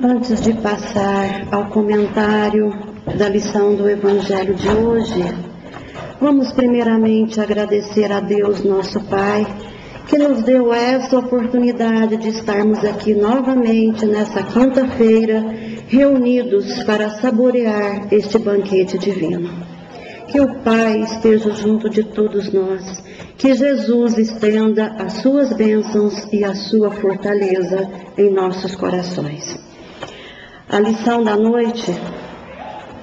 Antes de passar ao comentário da lição do Evangelho de hoje, vamos primeiramente agradecer a Deus, nosso Pai, que nos deu essa oportunidade de estarmos aqui novamente nessa quinta-feira, reunidos para saborear este banquete divino. Que o Pai esteja junto de todos nós, que Jesus estenda as suas bênçãos e a sua fortaleza em nossos corações. A lição da noite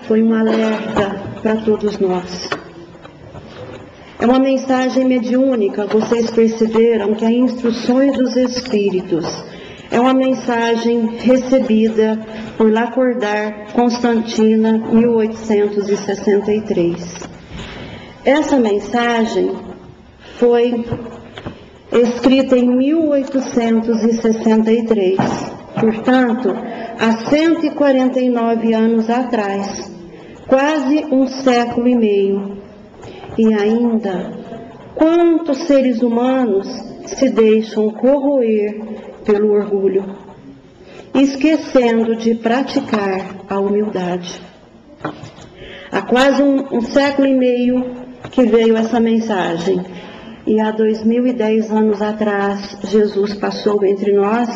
foi um alerta para todos nós. É uma mensagem mediúnica, vocês perceberam que há instruções dos Espíritos. É uma mensagem recebida por Lacordaire, Constantina, 1863. Essa mensagem foi escrita em 1863, portanto, há 149 anos atrás, quase um século e meio. E ainda, quantos seres humanos se deixam corroer pelo orgulho, esquecendo de praticar a humildade. Há quase um século e meio que veio essa mensagem, e há 2010 anos atrás, Jesus passou entre nós,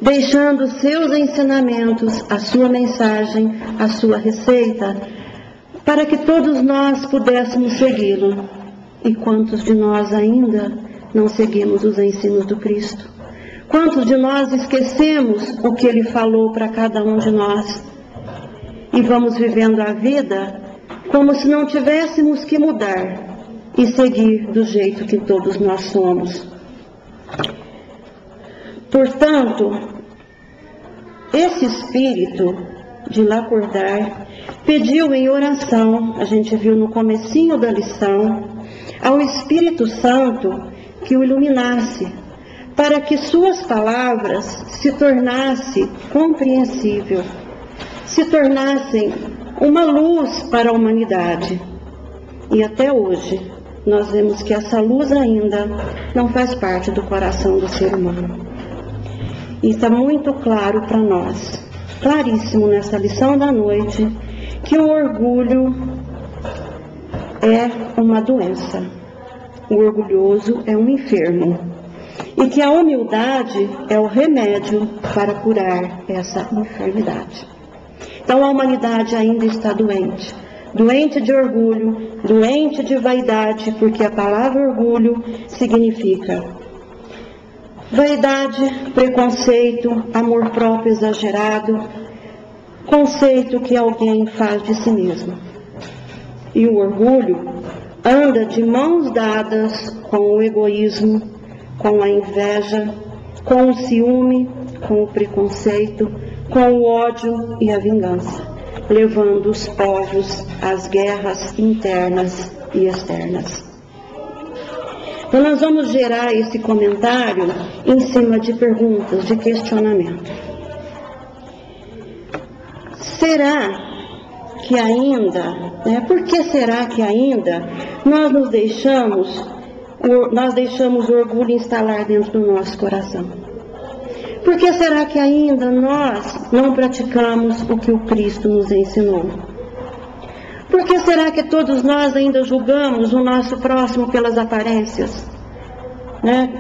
deixando seus ensinamentos, a sua mensagem, a sua receita, para que todos nós pudéssemos segui-lo. E quantos de nós ainda não seguimos os ensinos do Cristo? Quantos de nós esquecemos o que Ele falou para cada um de nós? E vamos vivendo a vida como se não tivéssemos que mudar e seguir do jeito que todos nós somos. Portanto, esse espírito de Lacordaire pediu em oração, a gente viu no comecinho da lição, ao Espírito Santo que o iluminasse, para que suas palavras se tornassem compreensível, se tornassem uma luz para a humanidade. E até hoje, nós vemos que essa luz ainda não faz parte do coração do ser humano. E está muito claro para nós, claríssimo nessa lição da noite, que o orgulho é uma doença. O orgulhoso é um enfermo. E que a humildade é o remédio para curar essa enfermidade. Então a humanidade ainda está doente. Doente de orgulho, doente de vaidade, porque a palavra orgulho significa vaidade, preconceito, amor próprio exagerado, conceito que alguém faz de si mesmo. E o orgulho anda de mãos dadas com o egoísmo, com a inveja, com o ciúme, com o preconceito, com o ódio e a vingança, levando os povos às guerras internas e externas. Então nós vamos gerar esse comentário em cima de perguntas, de questionamento. Será que ainda, por que será que ainda nós deixamos o orgulho instalar dentro do nosso coração? Por que será que ainda nós não praticamos o que o Cristo nos ensinou? Por que será que todos nós ainda julgamos o nosso próximo pelas aparências?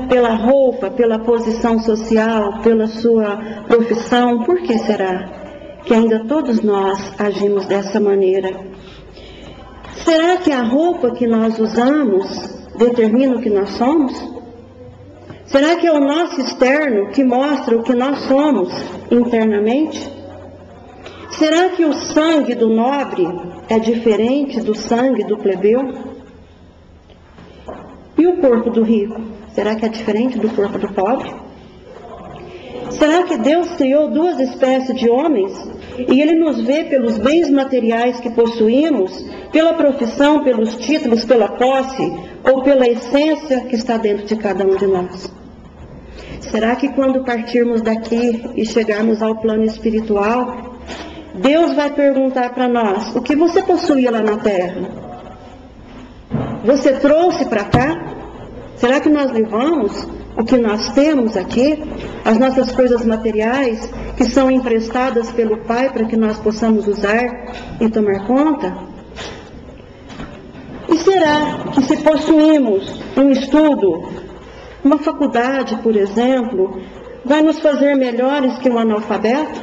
Pela roupa, pela posição social, pela sua profissão? Por que será que ainda todos nós agimos dessa maneira? Será que a roupa que nós usamos determina o que nós somos? Será que é o nosso externo que mostra o que nós somos internamente? Será que o sangue do nobre é diferente do sangue do plebeu? E o corpo do rico? Será que é diferente do corpo do pobre? Será que Deus criou duas espécies de homens e Ele nos vê pelos bens materiais que possuímos, pela profissão, pelos títulos, pela posse ou pela essência que está dentro de cada um de nós? Será que quando partirmos daqui e chegarmos ao plano espiritual, Deus vai perguntar para nós: o que você possuía lá na terra? Você trouxe para cá? Será que nós levamos o que nós temos aqui, as nossas coisas materiais, que são emprestadas pelo Pai para que nós possamos usar e tomar conta? E será que se possuímos um estudo, uma faculdade, por exemplo, vai nos fazer melhores que um analfabeto?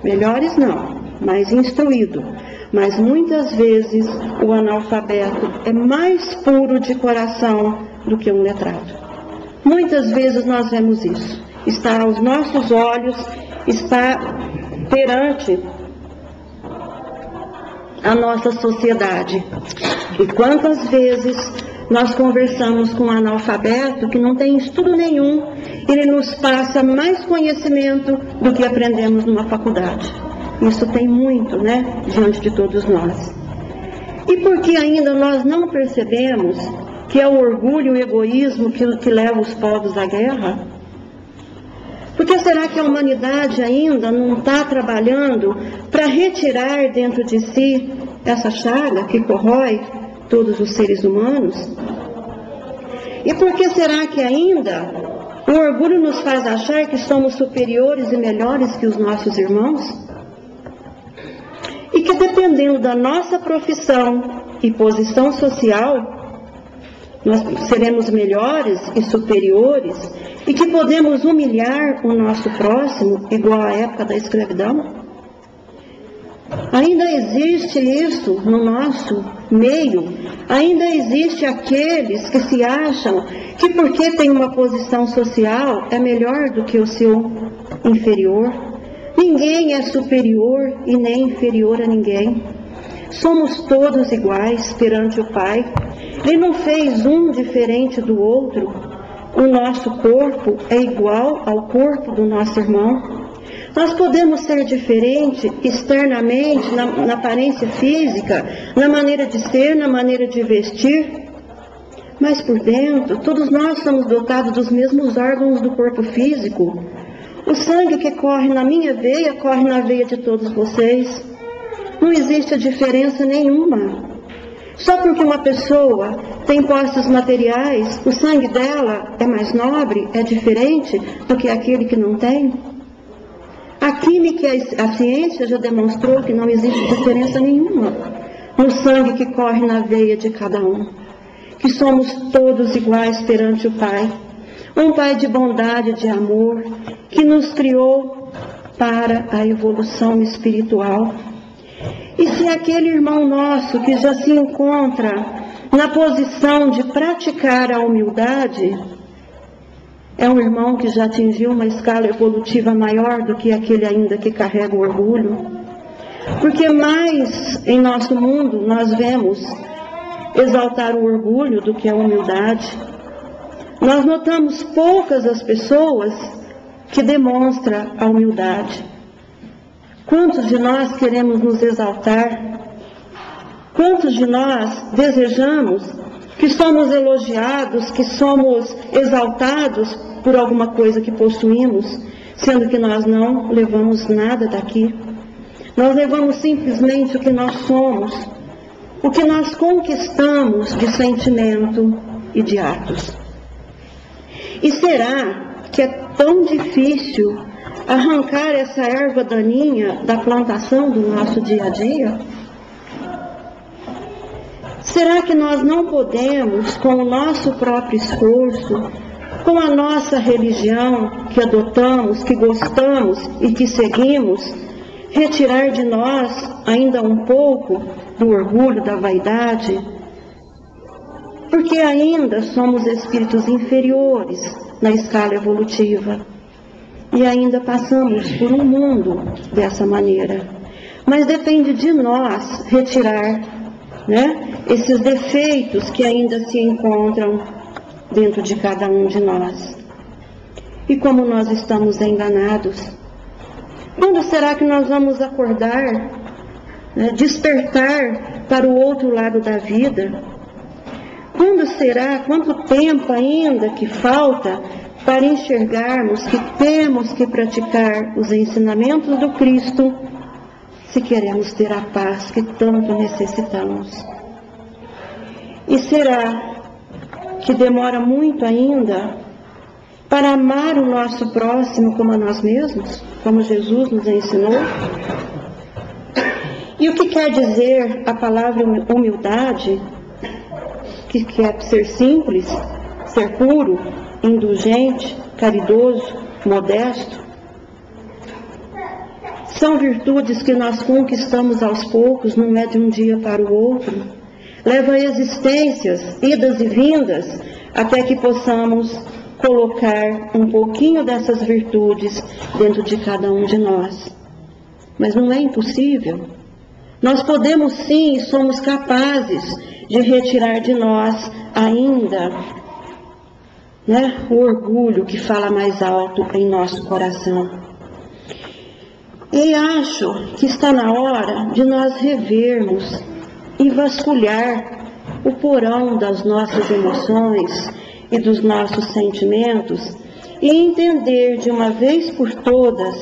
Melhores não, mas instruído. Mas muitas vezes o analfabeto é mais puro de coração do que um letrado. Muitas vezes nós vemos isso. Está aos nossos olhos, está perante a nossa sociedade. E quantas vezes nós conversamos com um analfabeto que não tem estudo nenhum, ele nos passa mais conhecimento do que aprendemos numa faculdade. Isso tem muito, né, diante de todos nós. E por que ainda nós não percebemos que é o orgulho e o egoísmo que leva os povos à guerra? Por que será que a humanidade ainda não está trabalhando para retirar dentro de si essa chaga que corrói todos os seres humanos? E por que será que ainda o orgulho nos faz achar que somos superiores e melhores que os nossos irmãos? E que dependendo da nossa profissão e posição social, nós seremos melhores e superiores, e que podemos humilhar o nosso próximo, igual à época da escravidão? Ainda existe isso no nosso meio, ainda existe aqueles que se acham que porque tem uma posição social é melhor do que o seu inferior. Ninguém é superior e nem inferior a ninguém. Somos todos iguais perante o Pai. Ele não fez um diferente do outro. O nosso corpo é igual ao corpo do nosso irmão. Nós podemos ser diferentes externamente, na aparência física, na maneira de ser, na maneira de vestir, mas por dentro, todos nós somos dotados dos mesmos órgãos do corpo físico. O sangue que corre na minha veia, corre na veia de todos vocês. Não existe diferença nenhuma. Só porque uma pessoa tem posses materiais, o sangue dela é mais nobre, é diferente do que aquele que não tem? A química e a ciência já demonstrou que não existe diferença nenhuma no sangue que corre na veia de cada um. Que somos todos iguais perante o Pai. Um Pai de bondade, de amor, que nos criou para a evolução espiritual. E se aquele irmão nosso que já se encontra na posição de praticar a humildade, é um irmão que já atingiu uma escala evolutiva maior do que aquele ainda que carrega o orgulho. Porque mais em nosso mundo nós vemos exaltar o orgulho do que a humildade. Nós notamos poucas as pessoas que demonstram a humildade. Quantos de nós queremos nos exaltar? Quantos de nós desejamos que somos elogiados, que somos exaltados por alguma coisa que possuímos, sendo que nós não levamos nada daqui? Nós levamos simplesmente o que nós somos, o que nós conquistamos de sentimento e de atos. E será que é tão difícil arrancar essa erva daninha da plantação do nosso dia a dia? Será que nós não podemos, com o nosso próprio esforço, com a nossa religião que adotamos, que gostamos e que seguimos, retirar de nós ainda um pouco do orgulho, da vaidade? Porque ainda somos espíritos inferiores na escala evolutiva. E ainda passamos por um mundo dessa maneira. Mas depende de nós retirar, esses defeitos que ainda se encontram dentro de cada um de nós. E como nós estamos enganados. Quando será que nós vamos acordar, despertar para o outro lado da vida? Quando será, quanto tempo ainda que falta para enxergarmos que temos que praticar os ensinamentos do Cristo, se queremos ter a paz que tanto necessitamos? E será que demora muito ainda para amar o nosso próximo como a nós mesmos, como Jesus nos ensinou? E o que quer dizer a palavra humildade, que quer ser simples, ser puro, indulgente, caridoso, modesto? São virtudes que nós conquistamos aos poucos, não é de um dia para o outro. Leva a existências, idas e vindas, até que possamos colocar um pouquinho dessas virtudes dentro de cada um de nós. Mas não é impossível. Nós podemos sim e somos capazes de retirar de nós ainda, o orgulho que fala mais alto em nosso coração. E acho que está na hora de nós revermos e vasculhar o porão das nossas emoções e dos nossos sentimentos e entender de uma vez por todas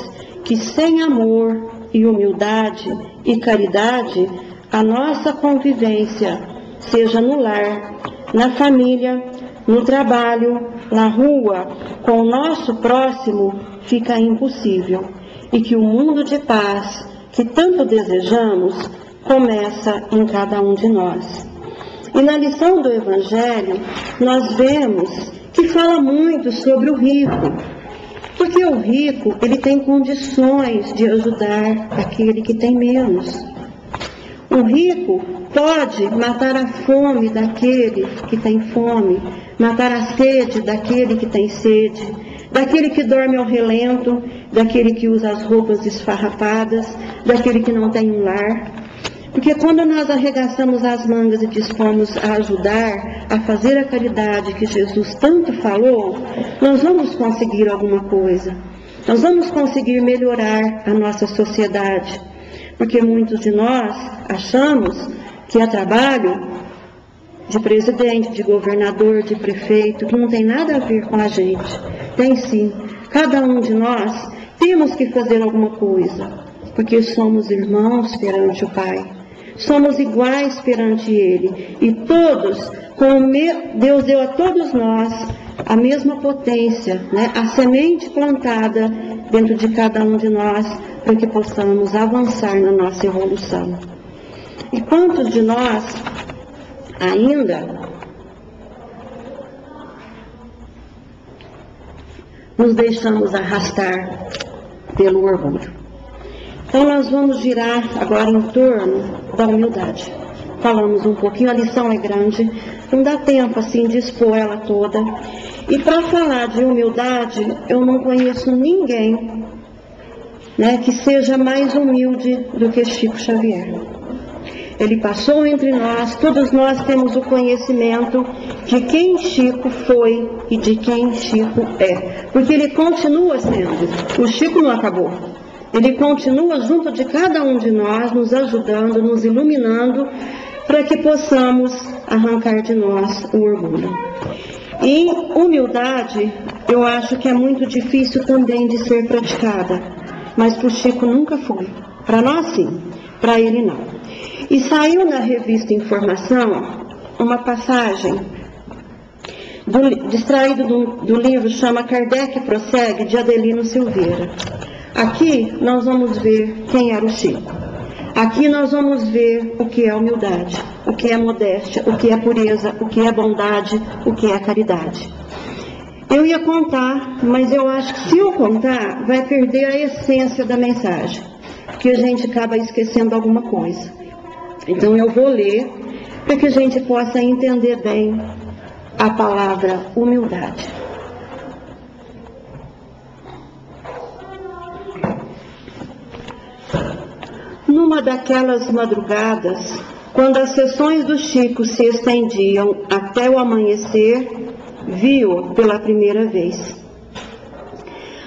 que sem amor e humildade e caridade, a nossa convivência, seja no lar, na família, no trabalho, na rua, com o nosso próximo, fica impossível. E que o mundo de paz, que tanto desejamos, começa em cada um de nós. E na lição do Evangelho, nós vemos que fala muito sobre o rico. Porque o rico, ele tem condições de ajudar aquele que tem menos. O rico pode matar a fome daquele que tem fome, matar a sede daquele que tem sede, daquele que dorme ao relento, daquele que usa as roupas esfarrapadas, daquele que não tem um lar. Porque quando nós arregaçamos as mangas e dispomos a ajudar, a fazer a caridade que Jesus tanto falou, nós vamos conseguir alguma coisa. Nós vamos conseguir melhorar a nossa sociedade. Porque muitos de nós achamos que é trabalho de presidente, de governador, de prefeito, que não tem nada a ver com a gente. Tem sim. Cada um de nós temos que fazer alguma coisa, porque somos irmãos perante o Pai. Somos iguais perante Ele. E todos, Deus deu a todos nós a mesma potência, a semente plantada dentro de cada um de nós, para que possamos avançar na nossa evolução. E quantos de nós ainda nos deixamos arrastar pelo orgulho? Então nós vamos girar agora em torno da humildade. Falamos um pouquinho, a lição é grande, não dá tempo assim de expor ela toda. E para falar de humildade, eu não conheço ninguém, que seja mais humilde do que Chico Xavier. Ele passou entre nós, todos nós temos o conhecimento de quem Chico foi e de quem Chico é. Porque ele continua sendo, o Chico não acabou. Ele continua junto de cada um de nós, nos ajudando, nos iluminando, para que possamos arrancar de nós o orgulho. E humildade, eu acho que é muito difícil também de ser praticada, mas para o Chico nunca foi. Para nós sim, para ele não. E saiu na revista Informação uma passagem distraído do livro, chama Kardec Prossegue, de Adelino Silveira. Aqui nós vamos ver quem era o Chico. Aqui nós vamos ver o que é humildade, o que é modéstia, o que é pureza, o que é bondade, o que é caridade. Eu ia contar, mas eu acho que se eu contar, vai perder a essência da mensagem, porque a gente acaba esquecendo alguma coisa. Então eu vou ler, para que a gente possa entender bem a palavra humildade. Numa daquelas madrugadas, quando as sessões do Chico se estendiam até o amanhecer, viu-o pela primeira vez.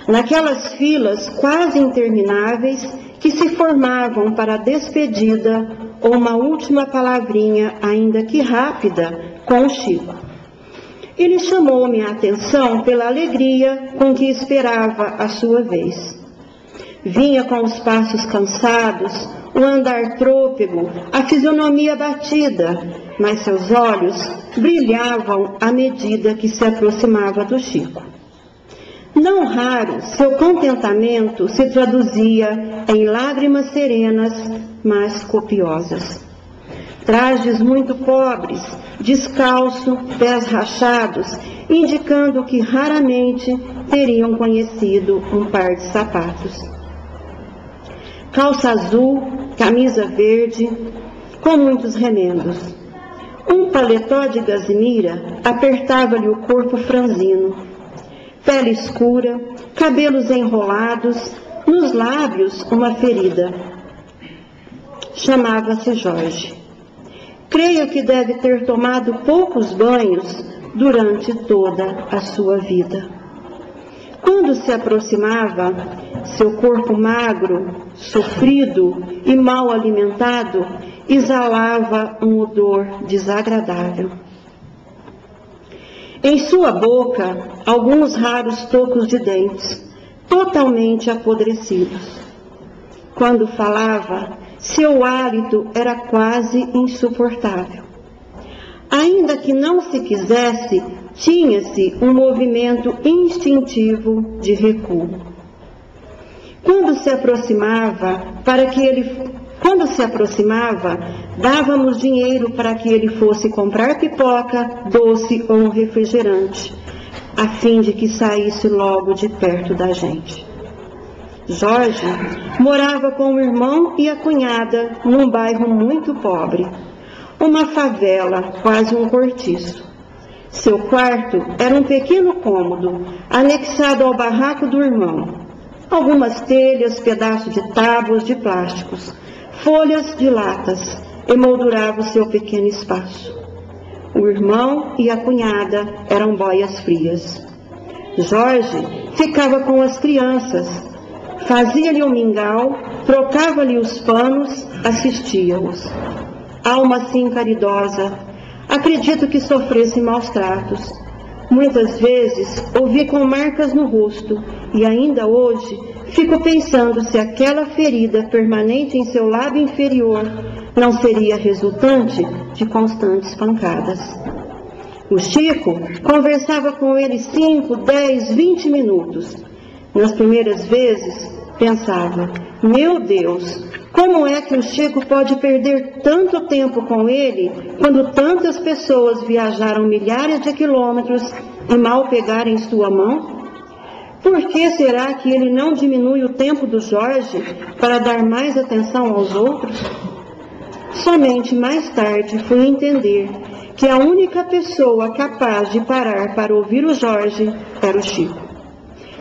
Naquelas filas quase intermináveis que se formavam para a despedida ou uma última palavrinha, ainda que rápida, com o Chico. Ele chamou minha atenção pela alegria com que esperava a sua vez. Vinha com os passos cansados, o andar trôpego, a fisionomia batida, mas seus olhos brilhavam à medida que se aproximava do Chico. Não raro, seu contentamento se traduzia em lágrimas serenas, mas copiosas. Trajes muito pobres, descalço, pés rachados, indicando que raramente teriam conhecido um par de sapatos. Calça azul, camisa verde, com muitos remendos. Um paletó de gazimira apertava-lhe o corpo franzino. Pele escura, cabelos enrolados, nos lábios uma ferida. Chamava-se Jorge. Creio que deve ter tomado poucos banhos durante toda a sua vida. Quando se aproximava, seu corpo magro, sofrido e mal alimentado, exalava um odor desagradável. Em sua boca, alguns raros tocos de dentes, totalmente apodrecidos. Quando falava, seu hálito era quase insuportável. Ainda que não se quisesse, tinha-se um movimento instintivo de recuo. Quando se aproximava, dávamos dinheiro para que ele fosse comprar pipoca, doce ou um refrigerante, a fim de que saísse logo de perto da gente. Jorge morava com o irmão e a cunhada num bairro muito pobre, uma favela, quase um cortiço. Seu quarto era um pequeno cômodo, anexado ao barraco do irmão. Algumas telhas, pedaços de tábuas de plásticos, folhas de latas emolduravam seu pequeno espaço. O irmão e a cunhada eram boias frias. Jorge ficava com as crianças, fazia-lhe um mingau, trocava-lhe os panos, assistia-os. Alma assim caridosa, acredito que sofresse maus tratos. Muitas vezes ouvi com marcas no rosto e ainda hoje fico pensando se aquela ferida permanente em seu lábio inferior não seria resultante de constantes pancadas. O Chico conversava com ele 5, 10, 20 minutos. Nas primeiras vezes pensava, meu Deus, como é que o Chico pode perder tanto tempo com ele quando tantas pessoas viajaram milhares de quilômetros e mal pegaram em sua mão? Por que será que ele não diminui o tempo do Jorge para dar mais atenção aos outros? Somente mais tarde fui entender que a única pessoa capaz de parar para ouvir o Jorge era o Chico.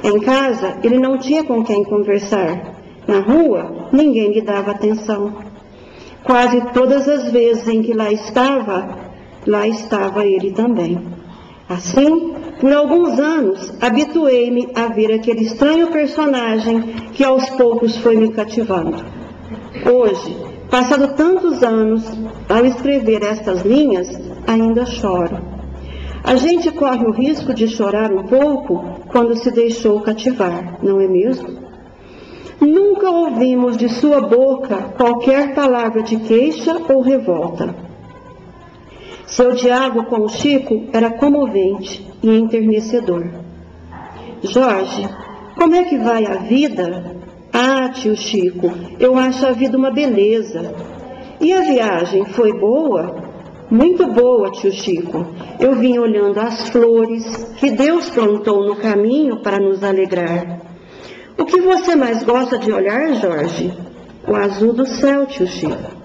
Em casa, ele não tinha com quem conversar. Na rua, ninguém lhe dava atenção. Quase todas as vezes em que lá estava ele também. Assim, por alguns anos, habituei-me a ver aquele estranho personagem que aos poucos foi me cativando. Hoje, passado tantos anos, ao escrever estas linhas, ainda choro. A gente corre o risco de chorar um pouco quando se deixou cativar, não é mesmo? Nunca ouvimos de sua boca qualquer palavra de queixa ou revolta. Seu diálogo com o Chico era comovente e enternecedor. Jorge, como é que vai a vida? Ah, tio Chico, eu acho a vida uma beleza. E a viagem foi boa? Muito boa, tio Chico. Eu vim olhando as flores que Deus plantou no caminho para nos alegrar. O que você mais gosta de olhar, Jorge? O azul do céu, tio Chico.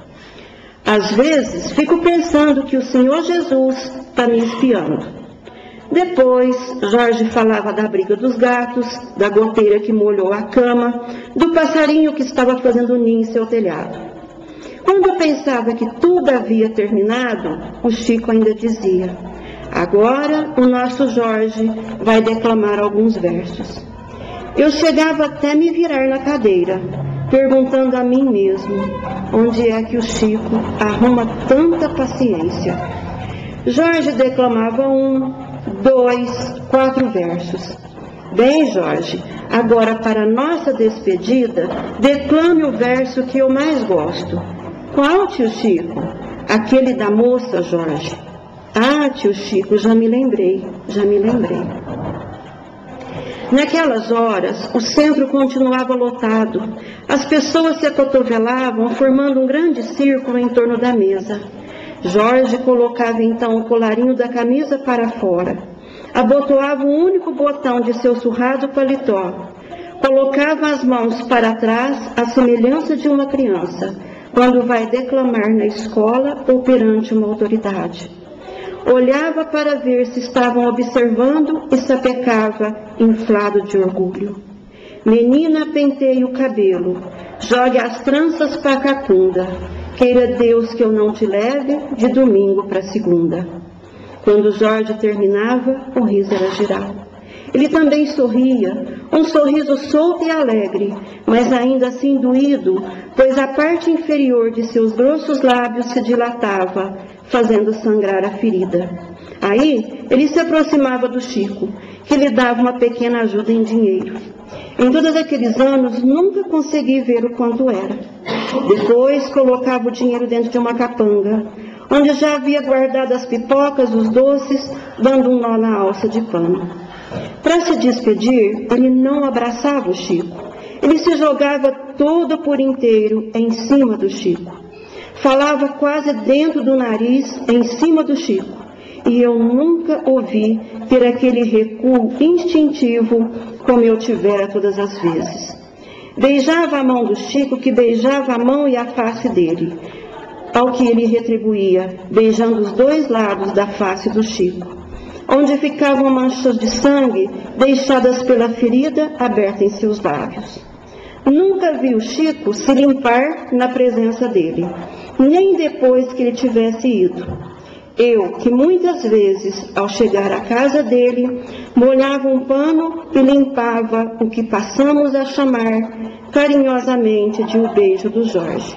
Às vezes, fico pensando que o Senhor Jesus está me espiando. Depois, Jorge falava da briga dos gatos, da goteira que molhou a cama, do passarinho que estava fazendo ninho em seu telhado. Quando eu pensava que tudo havia terminado, o Chico ainda dizia, agora o nosso Jorge vai declamar alguns versos. Eu chegava até me virar na cadeira, perguntando a mim mesmo, onde é que o Chico arruma tanta paciência? Jorge declamava 1, 2, 4 versos. Bem, Jorge, agora para nossa despedida, declame o verso que eu mais gosto. Qual, tio Chico? Aquele da moça, Jorge. Ah, tio Chico, já me lembrei. Naquelas horas, o centro continuava lotado. As pessoas se acotovelavam, formando um grande círculo em torno da mesa. Jorge colocava então o colarinho da camisa para fora. Abotoava o único botão de seu surrado paletó. Colocava as mãos para trás, à semelhança de uma criança, quando vai declamar na escola ou perante uma autoridade. Olhava para ver se estavam observando e sapecava, inflado de orgulho. Menina, penteie o cabelo, jogue as tranças para a cacunda. Queira Deus que eu não te leve de domingo para segunda. Quando Jorge terminava, o riso era geral. Ele também sorria, um sorriso solto e alegre, mas ainda assim doído, pois a parte inferior de seus grossos lábios se dilatava, fazendo sangrar a ferida. Aí, ele se aproximava do Chico, que lhe dava uma pequena ajuda em dinheiro. Em todos aqueles anos, nunca consegui ver o quanto era. Depois, colocava o dinheiro dentro de uma capanga, onde já havia guardado as pipocas, os doces, dando um nó na alça de pano. Para se despedir, ele não abraçava o Chico. Ele se jogava todo por inteiro em cima do Chico. Falava quase dentro do nariz, em cima do Chico. E eu nunca ouvi ter aquele recuo instintivo como eu tivera todas as vezes. Beijava a mão do Chico, que beijava a mão e a face dele, ao que ele retribuía, beijando os dois lados da face do Chico, onde ficavam manchas de sangue deixadas pela ferida aberta em seus lábios. Nunca vi o Chico se limpar na presença dele, nem depois que ele tivesse ido. Eu, que muitas vezes, ao chegar à casa dele, molhava um pano e limpava o que passamos a chamar carinhosamente de o beijo do Jorge.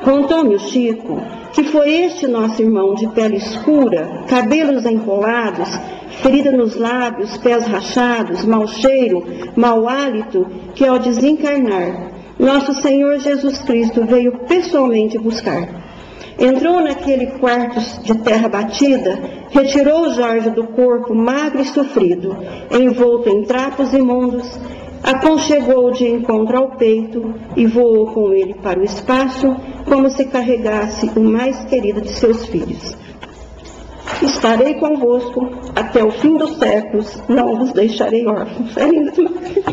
Contou-me o Chico que foi este nosso irmão de pele escura, cabelos enrolados, ferida nos lábios, pés rachados, mau cheiro, mau hálito, que ao desencarnar, nosso Senhor Jesus Cristo veio pessoalmente buscar. Entrou naquele quarto de terra batida, retirou Jorge do corpo magro e sofrido, envolto em trapos imundos, aconchegou-o de encontro ao peito e voou com ele para o espaço, como se carregasse o mais querido de seus filhos. Estarei convosco até o fim dos séculos, não vos deixarei órfãos. É lindo demais.